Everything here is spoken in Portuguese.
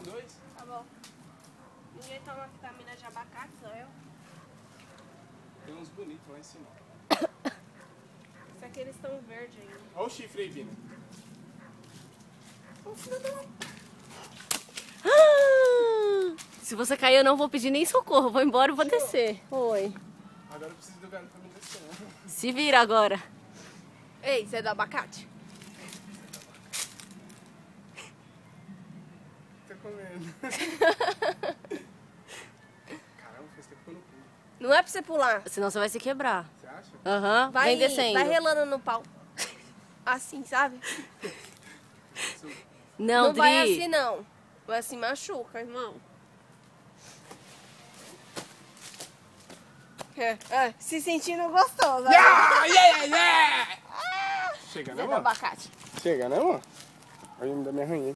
2. Tá bom. Ninguém toma vitamina de abacate, só eu. Tem uns bonitos lá em cima. Só que eles estão verdes ainda. Olha o chifre aí, Vina. Se você cair, eu não vou pedir nem socorro. Eu vou embora e vou descer. Oi. Agora eu preciso do gato pra me descer. Se vira agora. Ei, você é do abacate? Tá comendo. Caramba, fez tempo que eu não pulo. Não é pra você pular. Senão você vai se quebrar. Você acha? Aham. Vai, Vem descendo. vai relando no pau. Assim, sabe? Não, Não vai Dri. assim, não. Vai assim, machuca, irmão. Se sentindo gostoso. Chega, né, Você é do amor? abacate. Chega, né, amor? Aí me dá minha rainha.